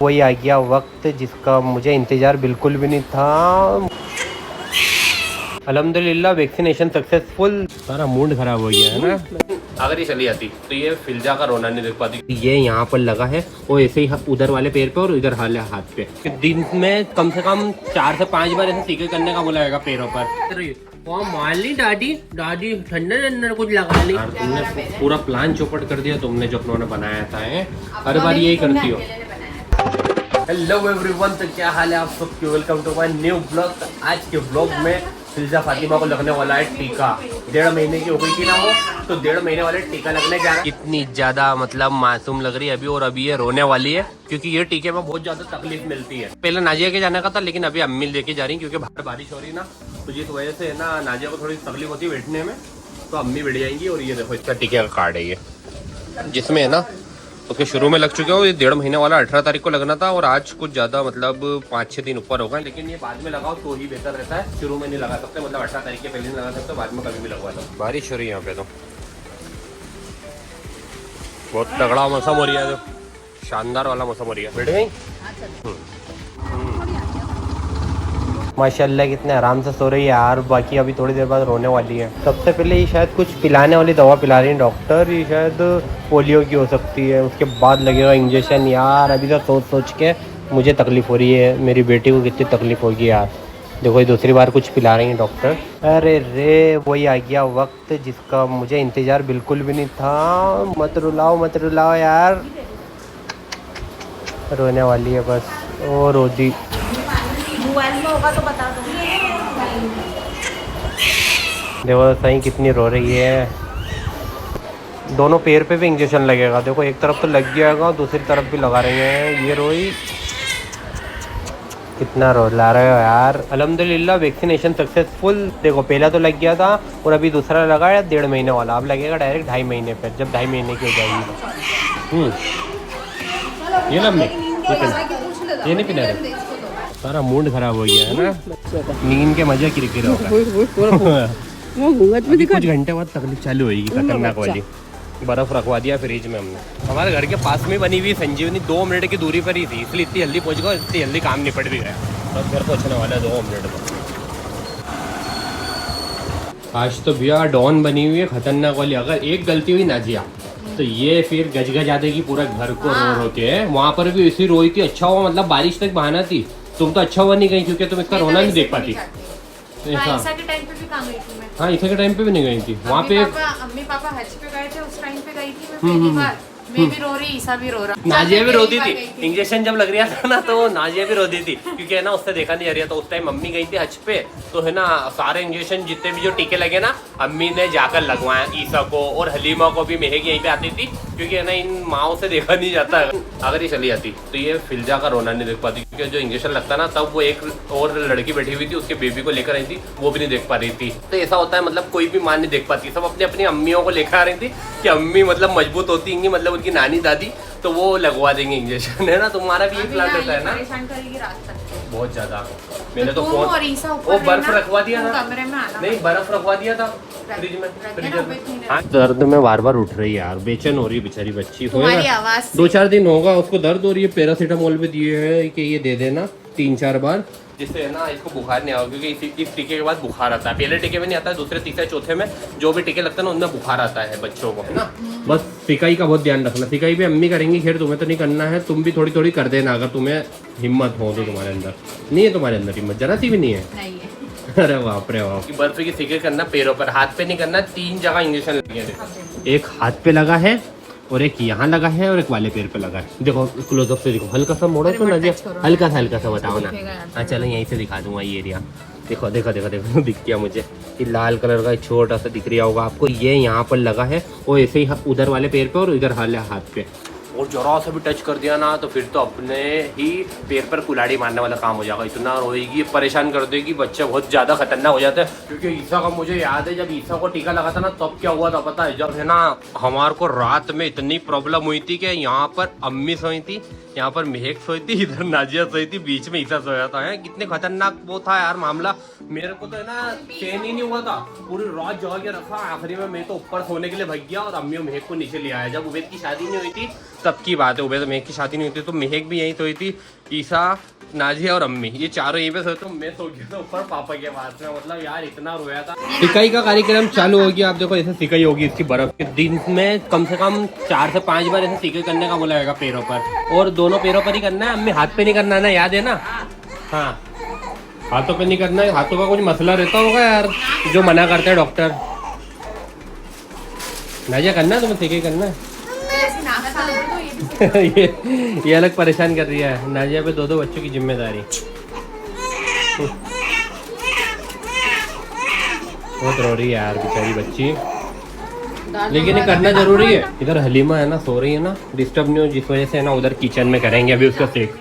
वही आ गया वक्त जिसका मुझे इंतज़ार बिल्कुल भी नहीं था। अल्हम्दुलिल्लाह वैक्सीनेशन सक्सेसफुल। सारा मूड खराब हो गया है ना। अगर ये चली जाती तो ये फिल्जा का रोना नहीं देख पाती। ये यहाँ पर लगा है और ऐसे ही उधर वाले पैर पे और इधर वाले हाथ पे। दिन में कम से कम 4 से 5 बार ऐसे टीके करने का बोला जाएगा पैरों पर। मान ली दादी दादी ठंडा कुछ लगा ली। तुमने पूरा प्लान चौपट कर दिया तुमने जो अपनों ने बनाया था। हर बार यही करती हो। हेलो एवरीवन, तो क्या हाल है आप सबके। Welcome to my new blog. आज के ब्लॉग में फिल्जा फातिमा को लगने वाला है टीका। 1.5 महीने की हो गई थी ना वो, तो 1.5 महीने वाले टीका लगने जा रहा है। इतनी ज्यादा मतलब मासूम लग रही है अभी, और अभी ये रोने वाली है क्योंकि ये टीके में बहुत ज्यादा तकलीफ मिलती है। पहले नाजिया के जाने का था, लेकिन अभी अम्मी लेके जा रही है क्योंकि बाहर बारिश हो रही है ना, तो जिस वजह से ना नाजिया को थोड़ी तकलीफ होती है बैठने में, तो अम्मी बैठ जाएंगी। और ये देखो इसका टीके का कार्ड है ये, जिसमें है ना उसके शुरू में लग चुके हो। ये 1.5 महीने वाला 18 तारीख को लगना था, और आज कुछ ज़्यादा मतलब 5-6 दिन ऊपर होगा। लेकिन ये बाद में लगाओ तो ही बेहतर रहता है। शुरू में नहीं लगा सकते, मतलब 18 तारीख के पहले नहीं लगा सकते, बाद में कभी भी लगवा लो। बारिश हो रही है यहाँ पे, तो बहुत तगड़ा मौसम हो रहा है, तो शानदार वाला मौसम हो रहा है। बैठ गई माशाल्लाह, कितने आराम से सो रही है यार। बाकी अभी थोड़ी देर बाद रोने वाली है। सबसे पहले ये शायद कुछ पिलाने वाली दवा पिला रही है डॉक्टर। ये शायद पोलियो की हो सकती है, उसके बाद लगेगा इंजेक्शन। यार अभी तो सोच सोच के मुझे तकलीफ़ हो रही है, मेरी बेटी को कितनी तकलीफ़ होगी यार। देखो ये दूसरी बार कुछ पिला रही हैं डॉक्टर। अरे रे, वही आ गया वक्त जिसका मुझे इंतज़ार बिल्कुल भी नहीं था। मत रुलाओ यार। रोने वाली है बस। ओ रोदी, मोबाइल में होगा तो बता दूंगी। देखो सही कितनी रो रही है। दोनों पैर पे भी इंजेक्शन लगेगा। देखो एक तरफ तो लग जाएगा, दूसरी तरफ भी लगा रही हैं। ये रोई, कितना रो ला रहे हो यार। अल्हम्दुलिल्लाह वैक्सीनेशन सक्सेसफुल। देखो पहला तो लग गया था और अभी दूसरा लगा है 1.5 महीने वाला। अब लगेगा डायरेक्ट 2.5 महीने पे, जब 2.5 महीने की हो जाएगी। ये ना ये नहीं पिला रहे। सारा मूड खराब हो गया है ना। नींद के मजे किरकिर हो गए। कुछ घंटे बाद तकलीफ चालू होगी खतरनाक वाली। बर्फ रखवा दिया फ्रिज में हमने। हमारे घर के पास में बनी हुई संजीवनी 2 मिनट की दूरी पर ही थी, इसलिए इतनी जल्दी पहुंच गया, इतनी जल्दी काम निपट भी गया। अब घर पहुंचने वाला है 2 मिनट में। आज तो भैया डॉन बनी हुई है खतरनाक वाली। अगर एक गलती हुई नाजिया तो ये फिर गजगज आते की पूरा घर को रो के। वहाँ पर भी ऐसी रोई थी। अच्छा हुआ मतलब बारिश तक बहाना थी। तुम तो अच्छा हुआ नहीं गई क्योंकि तुम इसका रोना नहीं देख पाती। ईसा के टाइम पे भी कहाँ गई थी मैं? हाँ ईसा के टाइम पे भी नहीं गई थी। वहाँ पे अम्मी पापा हज पे गए थे, उस टाइम पे गई थी मैं पहली बार। मैं भी रो रही, ईसा भी रो रहा। नाजिया भी रोती थी। इंजेक्शन जब लग रहा था ना, तो नाजिया भी रोती थी क्योंकि है ना उससे देखा नहीं जा रहा। तो उस टाइम मम्मी गई थी हज पे, तो है ना सारे इंजेक्शन जितने भी जो टीके लगे ना अम्मी ने जाकर लगवाया। ईसा को और हलीमा को भी महक यहीं पे आती थी, क्योंकि है ना इन माओ से देखा नहीं जाता। अगर ये चली जाती तो ये फिल्जा का रोना नहीं देख पाती, क्योंकि जो इंजेक्शन लगता ना तब वो एक और लड़की बैठी हुई थी, उसके बेबी को लेकर आई थी, वो भी नहीं देख पा रही थी। तो ऐसा होता है मतलब कोई भी माँ नहीं देख पाती। सब अपनी अपनी अम्मियों को लेकर आ रही थी कि अम्मी मतलब मजबूत होती होंगी, मतलब उनकी नानी दादी, तो वो लगवा देंगे इंजेक्शन, है ना। तुम्हारा भी एक प्लान रहता है ना। परेशान करेगी रात तक बहुत ज्यादा। मैंने तो वो बर्फ रखवा दिया था कमरे में आना। नहीं, बर्फ रखवा दिया था फ्रिज में। हाँ दर्द में बार बार उठ रही है यार, बेचैन हो रही है बेचारी बच्ची। होगा 2-4 दिन होगा उसको दर्द हो रही है। पैरासीटामोल भी दिए हैं कि ये दे देना 3-4 बार, जिससे है ना इसको बुखार नहीं आएगा, क्योंकि इस टीके के बाद बुखार आता है। पहले टीके में नहीं आता है, दूसरे तीसरे चौथे में जो भी टीके लगता है ना उनमें बुखार आता है बच्चों को, है ना। बस सिकाई का बहुत ध्यान रखना। सिकाई भी अम्मी करेंगी, खैर तुम्हें तो नहीं करना है। तुम भी थोड़ी थोड़ी कर देना अगर तुम्हें हिम्मत हो तो। तुम्हारे अंदर नहीं है, तुम्हारे अंदर हिम्मत जरा सी भी नहीं है। अरे बाप रे बाप। बर्फ की सिकाई करना पैरों पर, हाथ पे नहीं करना। 3 जगह इंजेक्शन लगे थे। एक हाथ पे लगा है और एक यहाँ लगा है और एक वाले पैर पे लगा है। देखो क्लोजअप से देखो, हल्का सा मोड़ो तो नजर, हल्का सा बताओ ना। हाँ चलो यहीं से दिखा दूंगा ये एरिया। देखो दिख गया मुझे। ये लाल कलर का छोटा सा दिख रहा होगा आपको। ये यहाँ पर लगा है और ऐसे ही उधर वाले पैर पे और इधर वाले हाथ पे। और जरा सा भी टच कर दिया ना तो फिर तो अपने ही पैर पर कुल्हाड़ी मारने वाला काम हो जाएगा। इतना रोएगी, परेशान कर देगी। बच्चा बहुत ज़्यादा खतरनाक हो जाता है। क्योंकि ईसा का मुझे याद है, जब ईसा को टीका लगा था ना तब क्या हुआ था पता है। जब है ना हमारे को रात में इतनी प्रॉब्लम हुई थी कि यहाँ पर अम्मी सोई थी, यहाँ पर महक सोई थी, इधर नाजिया सोई थी, बीच में ईसा सोया था। है कितने खतरनाक वो था यार मामला। मेरे को तो है ना चैन ही नहीं हुआ था, पूरी रात जगा के रखा। आखिरी में मैं तो ऊपर सोने के लिए भाग गया और अम्मी और महक को नीचे ले आया। जब उबैद की शादी नहीं हुई थी तब की बात है, उबैद और महक की शादी नहीं हुई थी तो महक भी यहीं सोई थी, ईसा, नाजिया और अम्मी ये चारों यहीं पे सोए। तो मैं सो गया था ऊपर पापा के पास में। मतलब यार इतना रोया था। सिकाई का कार्यक्रम चालू हो गया। आप देखो ऐसे सिकाई होगी इसकी बर्फ के। दिन में कम से कम 4 से 5 बार ऐसे सिकाई करने का बोला जाएगा पैरों पर, और दोनों पैरों पर ही करना है। अम्मी हाथ पे नहीं करना ना, याद है ना? हाँ हाथों पे नहीं करना है। हाथों का कुछ मसला रहता होगा यार जो मना करते हैं डॉक्टर। नाजिया करना है तुम्हें सिकाई करना है? ये अलग परेशान कर रही है। नाजिया पे 2 बच्चों की जिम्मेदारी। बहुत रो रही है यार बेचारी बच्ची, लेकिन ये करना जरूरी है। इधर हलीमा है ना सो रही है ना, डिस्टर्ब नहीं हो, जिस वजह से ना उधर किचन में करेंगे अभी उसका सेक,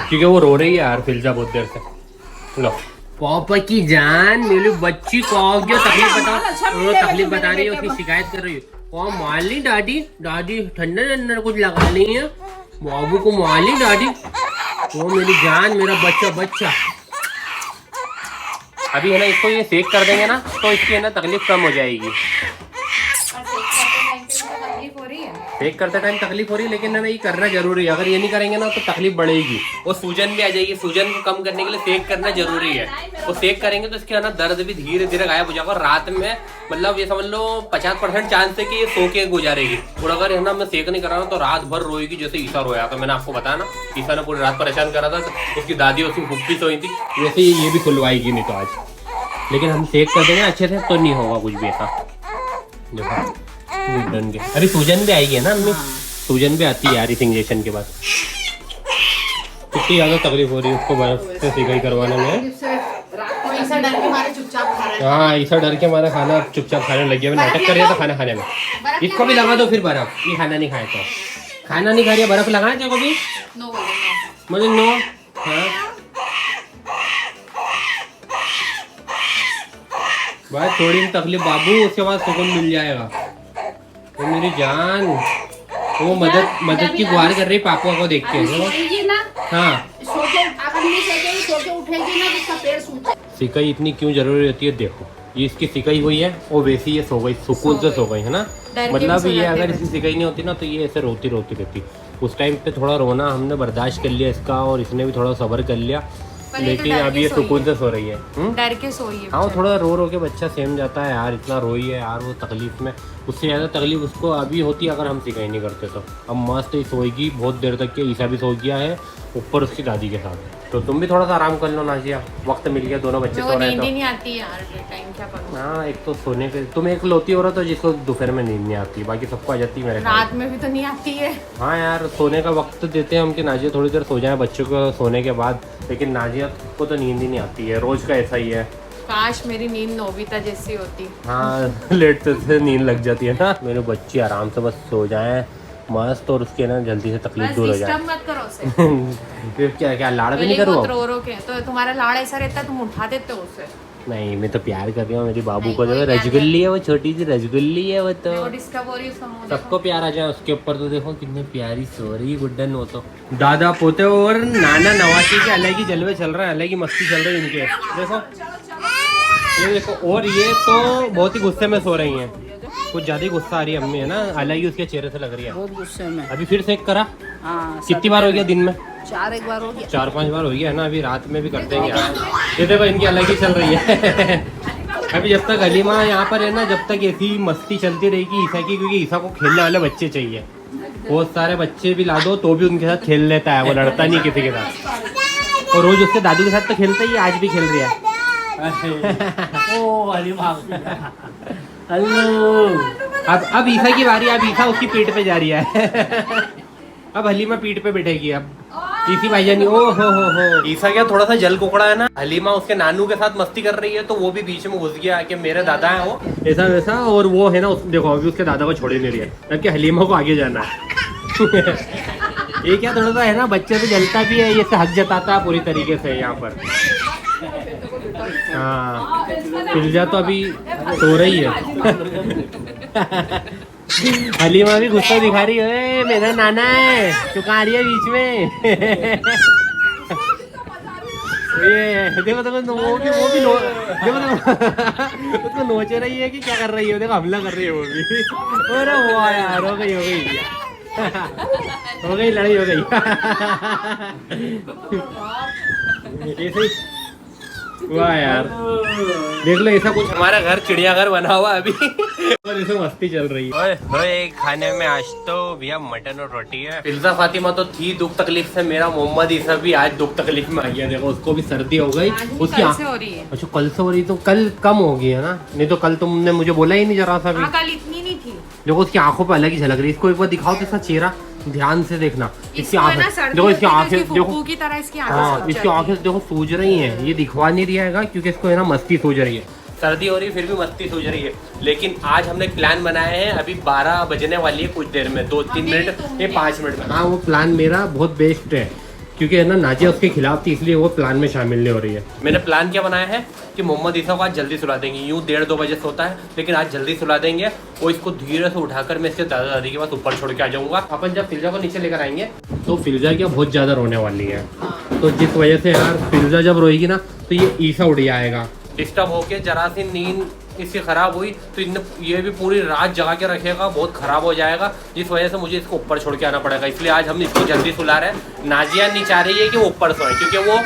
क्योंकि वो रो रही है यार फिल्जा बहुत देर से। लो पापा की जान मेरी बच्ची को क्या तकलीफ बता रही है, उसकी शिकायत कर रही है। और माली दादी ठंडा ठंडा कुछ लगा ली है, बाबू को माली दादी। वो मेरी जान मेरा बच्चा। अभी है ना इसको ये सेक कर देंगे ना तो इसकी है ना तकलीफ कम हो जाएगी। सेक करते टाइम तकलीफ हो रही है, लेकिन है ना ये करना जरूरी है। अगर ये नहीं करेंगे ना तो तकलीफ बढ़ेगी और सूजन भी आ जाएगी। सूजन को कम करने के लिए सेक करना जरूरी है। वो सेक करेंगे तो इसके है ना दर्द भी धीरे धीरे गायब हो जाएगा। और रात में मतलब ये समझ लो 50% चांस है कि ये सो के गुजारेगी। और अगर है ना मैं सेक नहीं करा ना तो रात भर रोएगी, जैसे ईसा रोया था। मैंने आपको बताया ना, ईसा ने पूरी रात परेशान करा था। उसकी दादी उसकी फुप्पी सोई थी, वैसे ये भी खुलवाएगी नहीं तो आज। लेकिन हम सेक कर देंगे अच्छे से तो नहीं होगा कुछ भी ऐसा। देखो अभी सूजन भी आएगी है ना अम्मी? सूजन भी आती है यार इस इंजेक्शन के बाद। कितनी ज्यादा तकलीफ हो रही है उसको बर्फ से सिकाई करवाने में। ऐसा डर के मारे चुपचाप खा रहा है। हाँ ऐसा डर के मारा खाना चुपचाप खाने लग गया। नाटक कर रहा था खाना खाने में। इसको भी लगा दो फिर बर्फ। ये खाना नहीं खाए तो खाना नहीं खा रही है, बर्फ लगाए थे कभी? मतलब नो। हाँ बस थोड़ी तकलीफ बाबू, उसके बाद सुकून मिल जाएगा। तो मेरी जान वो मदद की गुहार कर रही पापा को देख के। हाँ सिकाई इतनी क्यों जरूरी रहती है? देखो ये इसकी सिकाई हुई है और वैसी ये सो गई, सुकून से सो गई है ना। मतलब ये अगर इसकी सिकाई नहीं होती ना तो ये ऐसे रोती रहती। उस टाइम पे थोड़ा रोना हमने बर्दाश्त कर लिया इसका, और इसने भी थोड़ा सब्र कर लिया, लेकिन अभी ये सुकून से सो रही है। डर के सोई है। हाँ थोड़ा रो के बच्चा सेम जाता है यार। इतना रोई है यार वो तकलीफ में। उससे ज़्यादा तकलीफ उसको अभी होती है अगर हम सिकाई नहीं करते तो। अब मस्त ही सोएगी बहुत देर तक के। ईसा भी सो गया है ऊपर उसकी दादी के साथ। तो तुम भी थोड़ा सा आराम कर लो नाजिया, वक्त मिल गया, दोनों बच्चे सो रहे हैं तो। नींद नहीं आती यार टाइम, क्या करूं? हाँ एक तो सोने के तुम एक लौती हो रहा तो जिसको दोपहर में नींद नहीं आती, बाकी सबको आ जाती है मेरे रात में भी तो नहीं आती है। हाँ यार सोने का वक्त देते हैं हम कि नाजिया थोड़ी देर सो जाए बच्चों को सोने के बाद, लेकिन नाजिया को तो नींद ही नहीं आती है। रोज का ऐसा ही है। काश मेरी नींद नोबिता जैसी होती। हाँ लेटते से नींद लग जाती है ना। मेरे बच्चे आराम से बस सो जाएं मस्त, और उसके ना जल्दी से तकलीफ दूर हो जाए। मत करो उसे। फिर क्या लाड़ भी नहीं करूँ? रो के तो तुम्हारा लाड़ ऐसा रहता है, तुम उठा देते हो उसे। नहीं मैं तो प्यार कर रही हूँ मेरी बाबू को। जो रसगुल्ली है वो, छोटी सी रसगुल्ली है वो तो। सबको प्यार आ जाए उसके ऊपर। तो देखो कितनी प्यारी सो रही गुड्डन। वो तो दादा पोते और नाना नवासी के अलग ही जलवे चल रहा है, अलग ही मस्ती चल रही है इनके। देखो ये देखो, और ये तो बहुत ही गुस्से में सो रही हैं। कुछ ज्यादा ही गुस्सा आ रही है अम्मी है ना, अलग ही उसके चेहरे से लग रही है बहुत गुस्से में। अभी फिर सेक करा? हाँ कितनी बार हो गया दिन में? 4 बार हो गया। 4-5 बार हो गया है ना। अभी रात में भी करते हैं यार। ये देखो इनकी अलग ही चल रही है। अभी जब तक हलीमा यहाँ पर है ना, जब तक ऐसी मस्ती चलती रहेगी ईसा की, क्योंकि ईसा को खेलने वाले बच्चे चाहिए। बहुत सारे बच्चे भी ला दो तो भी उनके साथ खेल लेता है, वो लड़ता नहीं किसी के साथ। और रोज उसके दादू के साथ तो खेलता ही, आज भी खेल रही है। ओ हलीमा हेलो। अब ईसा की बारी। अब ईसा उसकी पीठ पे जा रही है। अब हलीमा पीठ पे बैठेगी। अब ईसी भाईजानी ओ हो। ईसा क्या थोड़ा सा जल कुकड़ा है ना। हलीमा उसके नानू के साथ मस्ती कर रही है तो वो भी बीच में घुस गया कि मेरे दादा है वो ऐसा वैसा। और वो है ना देखो अभी उसके दादा को छोड़ नहीं रही है, जबकि हलीमा को आगे जाना है। ये क्या थोड़ा सा है ना बच्चे से जलता भी है, ये से हक जताता है पूरी तरीके से यहाँ पर। हाँ फिल्जा तो अभी सो रही है। हलीमा भी गुस्सा दिखा रही है, मेरा नाना है, तू कहाँ आ रही है बीच में। ये देखो देखो वो भी देखो उसको नोच रही है कि क्या कर रही है, देखो हमला कर रही है वो भी। अरे वाह यार, हो गई हो गई लड़ाई हो गई। ऐसे ही वाह यार, देख लो ऐसा कुछ हमारा घर चिड़ियाघर बना हुआ अभी और इसमें मस्ती चल रही है। ओए खाने में आज तो भैया मटन और रोटी है। फिल्जा फातिमा तो थी दुख तकलीफ से, मेरा मोहम्मद ईसा भी आज दुख तकलीफ में आ गया। देखो उसको भी सर्दी हो गई, उसकी कल से हो रही है। अच्छा कल से हो रही, तो कल कम हो गई है ना, नहीं तो कल तुमने मुझे बोला ही नहीं जरा सा भी। कल इतनी नहीं थी। देखो उसकी आंखों पे अलग ही झलक रही है, इसको एक बार दिखाओ तो इसका चेहरा ध्यान से देखना। इसकी इसको है ना आंखें सर्दी देखो, इसकी होती है तो आंखें इसकी देखो, फुफ्फू की तरह इसकी आंखें हाँ सूज इसकी जाती हैं। आंखें देखो सूज रही हैं, ये दिखवा नहीं रहा है क्योंकि इसको है ना मस्ती सूझ रही है। सर्दी हो रही है फिर भी मस्ती सूझ रही है। लेकिन आज हमने प्लान बनाया है, अभी 12 बजने वाली है कुछ देर में, 2-3 मिनट ये 5 मिनट में। हाँ वो प्लान मेरा बहुत बेस्ट है क्योंकि है ना नाजिया उसके खिलाफ थी, इसलिए वो प्लान में शामिल नहीं हो रही है। मैंने प्लान क्या बनाया है कि मोहम्मद ईसा को आज जल्दी सुला देंगे। यूँ 1:30-2 बजे सोता है, लेकिन आज जल्दी सुला देंगे और इसको धीरे से उठाकर मैं इसके दादा दादी के पास ऊपर छोड़ के आ जाऊंगा। अपन जब फिल्जा को नीचे लेकर आएंगे तो फिल्जा क्या बहुत ज़्यादा रोने वाली है, तो जिस वजह से यार फिल्जा जब रोएगी ना तो ये ईसा उड़ जाएगा। डिस्टर्ब होके जरा सी नींद इसकी ख़राब हुई तो ये भी पूरी रात जगा के रखेगा, बहुत ख़राब हो जाएगा, जिस वजह से मुझे इसको ऊपर छोड़ के आना पड़ेगा। इसलिए आज हम इसको जल्दी सुला रहे हैं। नाजिया नहीं चाह रही है कि वो ऊपर सोए क्योंकि वो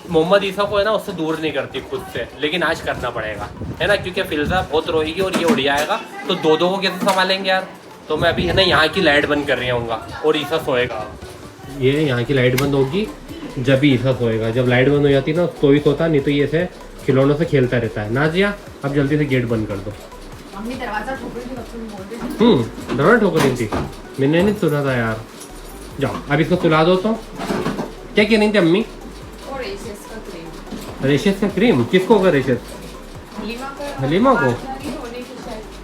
मोहम्मद ईसा को है ना उससे दूर नहीं करती खुद से, लेकिन आज करना पड़ेगा है ना, क्योंकि फिल्जा बहुत रोएगी और ये उड़ जाएगा तो दो को कैसे संभालेंगे यार। तो मैं अभी है ना यहाँ की लाइट बंद कर रही हूँगा और ईसा सोएगा। ये यहाँ की लाइट बंद होगी जब भी ईसा सोएगा, जब लाइट बंद हो जाती है ना तो ही सोता, नहीं तो ये ऐसे खिलौनों से खेलता रहता है। नाजिया अब जल्दी से गेट बंद कर दो। मम्मी दरवाजा ठोक रही थी, तब तुम बोल रहे थे। दरवाजा ठोक रही थी, मैंने नहीं सुना था यार। जाओ अब इसको सुला दो। तो क्या कह रही थी अम्मी? और रेशेस का क्रीम। रेशेस का क्रीम किसको होगा? रेशेस हलीमा को?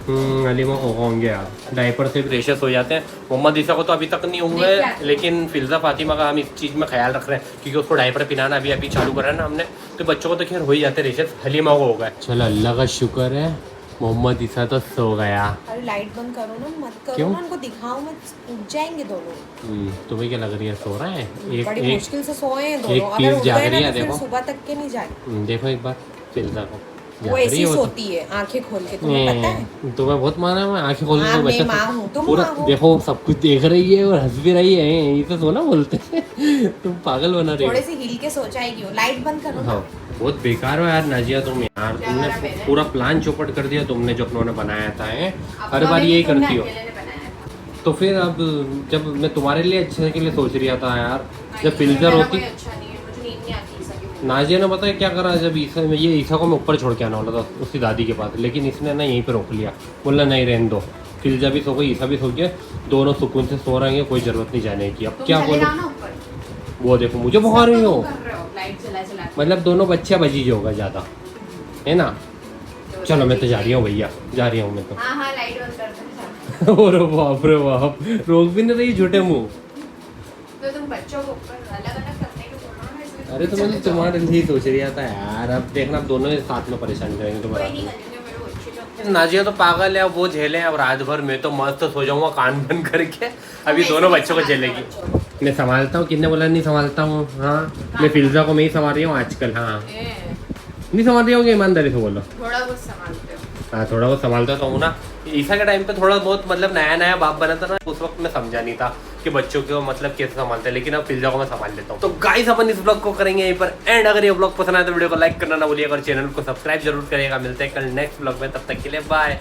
हलीमा को होंगे यार, डायपर से भी रेशेस हो जाते हैं। मोहम्मद ईसा को तो अभी तक नहीं हुए, लेकिन फिल्जा फातिमा का हम इस चीज़ में ख्याल रख रहे हैं क्योंकि उसको डायपर पिलाना अभी चालू करा है ना हमने, तो बच्चों को तो खैर हो ही जाते हैं रेशेस, हलीमा को होगा। चलो अल्लाह का शुक्र है मोहम्मद ईसा तो सो गया। अरे लाइट बंद करो ना, मत करो क्यों? ना, उनको दिखाओ मत, उठ जाएंगे दोनों। तुम्हें क्या लग रही है सो रहा है? बड़ी मुश्किल से सोए हैं दोनों, एक अगर पीस उठ जाग गए रही ना है, तो फिर देखो। सुबह तक के नहीं जाए। देखो एक बार फिल्जा को, वो ऐसी सोती है आंखें खोल के, तुम्हें पता है? तुम्हें बहुत माना मैं आंखें खोल हाँ, के मैं माँ हूँ, तुम पूरा माँ हो। देखो सब कुछ देख रही है और हंस भी रही है, ये तो सोना बोलते हैं। तुम पागल बना रही हो। थोड़े से हिल के सो जाएगी वो, लाइट बंद करो ना। हाँ बहुत बेकार हो यार नाजिया तुम यार, तुमने पूरा प्लान चौपट कर दिया तुमने जो अपनों ने बनाया था। हर बार यही करती हो। तो फिर अब जब मैं तुम्हारे लिए अच्छे के लिए सोच रहा था यार, जब फिल्जर होती नाजिया ने पता है क्या करा, जब ये ईसा को मैं ऊपर छोड़ के आना वाला था उसकी दादी के पास, लेकिन इसने ना यहीं पे रोक लिया, बोला नहीं रहने दो, फिल्जा भी सो गई ईसा भी सो गया, दोनों सुकून से सो रहे हैं, कोई ज़रूरत नहीं जाने की। अब क्या बोलो, वो देखो मुझे बुखार नहीं हो, मतलब दोनों बच्चे बजीज होगा ज़्यादा है ना। चलो मैं तो जा रही हूँ भैया, जा रही हूँ मैं तो। अरे बाप रे बाप, रोक भी नहीं रही झूठे मुँह। तो तुम बच्चों को ऊपर अलग-अलग करने को बोलो ना, इसमें अरे तो मैं तुम्हारे लिए सोच रहा था यार, अब देखना अब दोनों साथ में परेशान करेंगे तुम्हारा। नाजिया तो पागल है, अब वो झेले अब रात भर, मैं तो मस्त सो जाऊंगा कान बंद करके, अभी दोनों बच्चों को झेलेगी। मैं संभालता हूँ, कितने बोला नहीं संभालता हूँ। हाँ मैं फिल्जा को मैं ही संभाल रही हूँ आजकल। हाँ नहीं संभाल रही हूँ, ईमानदारी से बोलो। थोड़ा बहुत संभालते हो। हाँ थोड़ा बहुत संभालता तो हूँ ना। ईसा के टाइम पे थोड़ा बहुत मतलब नया बाप बना था ना, उस वक्त मैं समझा नहीं था कि बच्चों को मतलब कैसे संभालते हैं, लेकिन अब फिल्जा को मैं संभाल लेता हूँ। तो गाइस अपन इस ब्लॉग को करेंगे यहीं पर एंड। अगर ये ब्लॉग पसंद आए तो वीडियो को लाइक करना ना भूलिएगा और चैनल को सब्सक्राइब जरूर करिएगा। मिलते हैं कल नेक्स्ट ब्लॉग में, तब तक के लिए बाय।